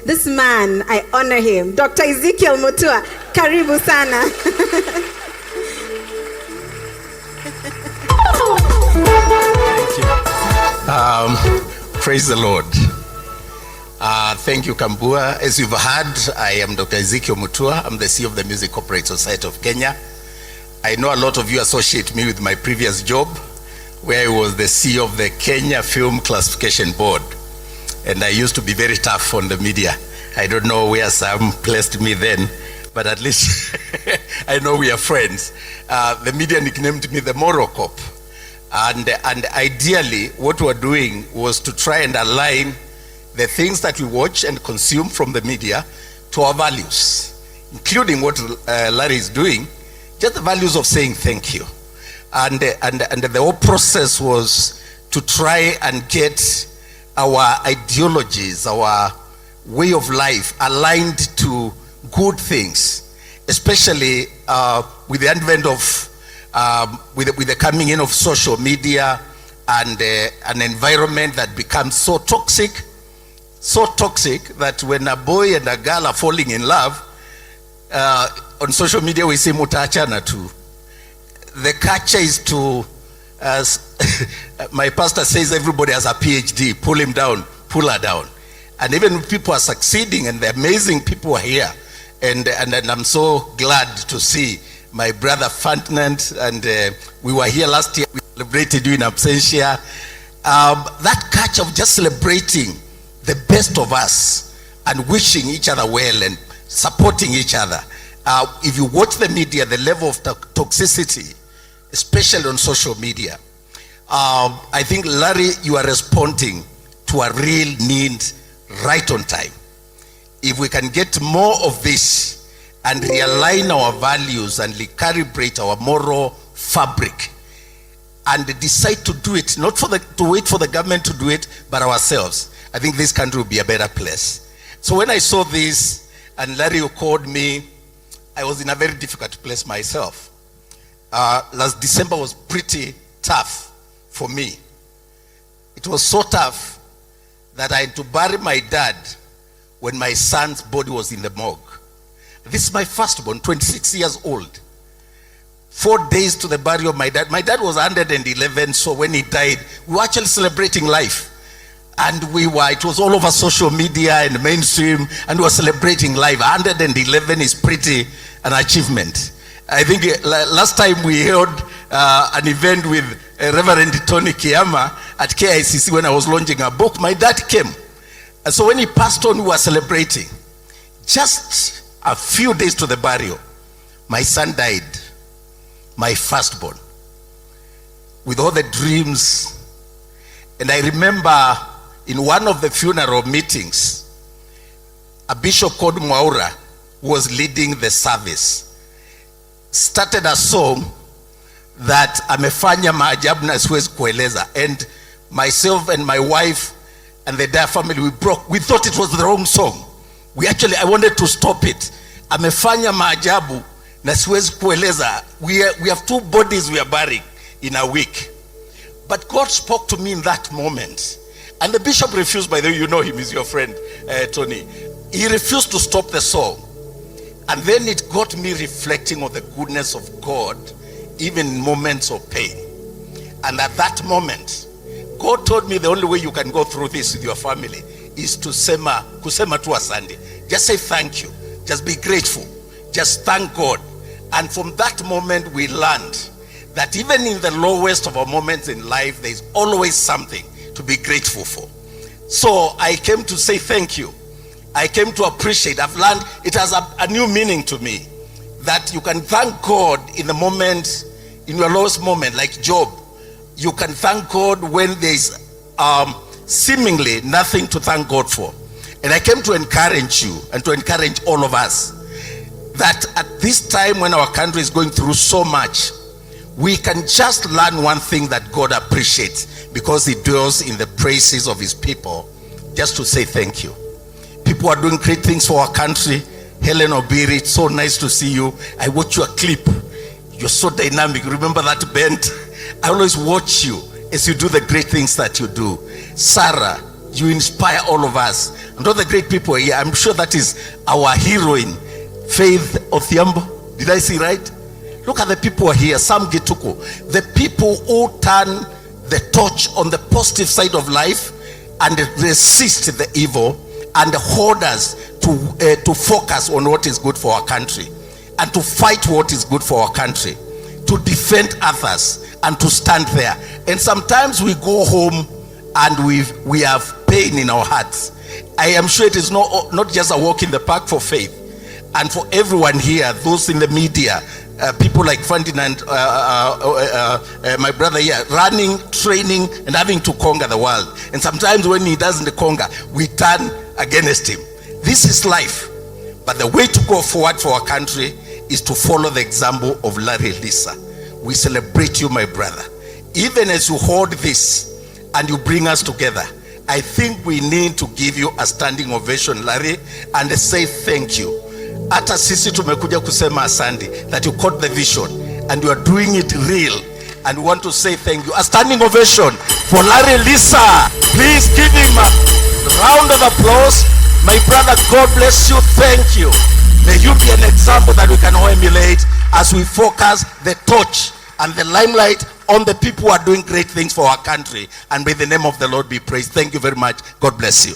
This man, I honor him. Dr. Ezekiel Mutua, karibu sana. Thank you. Praise the Lord. Thank you, Kambua. As you've heard, I am Dr. Ezekiel Mutua. I'm the CEO of the Music Corporate Society of Kenya. I know a lot of you associate me with my previous job, where I was the CEO of the Kenya Film Classification Board. And I used to be very tough on the media. I don't know where Sam placed me then, but at least I know we are friends. The media nicknamed me the moral cop. And ideally, what we're doing was to try and align the things that we watch and consume from the media to our values, including what Larry is doing, just the values of saying thank you. And the whole process was to try and get our ideologies, our way of life aligned to good things, especially with the advent of with the coming in of social media and an environment that becomes so toxic that when a boy and a girl are falling in love, on social media we say mutaachana tu. The culture is to, as my pastor says, everybody has a PhD, pull him down, pull her down. And even people are succeeding and the amazing people are here. And I'm so glad to see my brother Ferdinand, and we were here last year, we celebrated you in absentia. That culture of just celebrating the best of us and wishing each other well and supporting each other. If you watch the media, the level of toxicity, especially on social media, I think, Larry, you are responding to a real need right on time. If we can get more of this and realign our values and recalibrate our moral fabric and decide to do it, not to wait for the government to do it, but ourselves, I think this country will be a better place. So when I saw this and Larry called me, I was in a very difficult place myself. Last December was pretty tough for me. It was so tough that I had to bury my dad when my son's body was in the morgue. This is my firstborn, 26 years old. 4 days to the burial of my dad. My dad was 111, so when he died, we were actually celebrating life. And it was all over social media and mainstream, and we were celebrating life. 111 is pretty an achievement. I think last time we held an event with Reverend Tony Kiyama at KICC when I was launching a book, my dad came. And so when he passed on, we were celebrating. Just a few days to the burial, my son died, my firstborn, with all the dreams. And I remember in one of the funeral meetings, a bishop called Mwaura, who was leading the service, started a song that amefanya maajabu na siwezi kueleza. And myself and my wife and the entire family, we thought it was the wrong song. I wanted to stop it. Amefanya maajabu na siwezi kueleza. We have 2 bodies we are burying in a week. But God spoke to me in that moment. And the bishop refused, by the way, you know him, he's your friend, Tony. He refused to stop the song. And then it got me reflecting on the goodness of God, even in moments of pain. And at that moment, God told me the only way you can go through this with your family is to kusema tu asante. Just say thank you. Just be grateful. Just thank God. And from that moment, we learned that even in the lowest of our moments in life, there is always something to be grateful for. So I came to say thank you. I came to appreciate. I've learned it has a new meaning to me, that you can thank God in the moment, in your lowest moment, like Job. You can thank God when there's seemingly nothing to thank God for. And I came to encourage you and to encourage all of us that at this time when our country is going through so much, we can just learn one thing that God appreciates, because he dwells in the praises of his people, just to say thank you. People are doing great things for our country. Helen Obiri, it's so nice to see you. I watch your clip. You're so dynamic. Remember that band? I always watch you as you do the great things that you do. Sarah, you inspire all of us. And all the great people here, I'm sure that is our heroine, Faith Othiambo. Did I see right? Look at the who are here, Sam Gituko. The people who turn the torch on the positive side of life and resist the evil and hold us to focus on what is good for our country and to fight what is good for our country, to defend others and to stand there. And sometimes we go home and we have pain in our hearts. I am sure it is not just a walk in the park for Faith. And for everyone here, those in the media, people like Ferdinand, my brother here, running, training, and having to conquer the world. And sometimes when he doesn't conquer, we turn against him. This is life. But the way to go forward for our country is to follow the example of Larry Lisa. We celebrate you, my brother. Even as you hold this and you bring us together, I think we need to give you a standing ovation, Larry, and say thank you. Hata sisi tumekuja kusema asante, that you caught the vision and you are doing it real, and we want to say thank you. A standing ovation for Larry Lisa. Please give him a round of applause. My brother, God bless you. Thank you. May you be an example that we can all emulate as we focus the torch and the limelight on the people who are doing great things for our country, and may the name of the Lord be praised. Thank you very much. God bless you.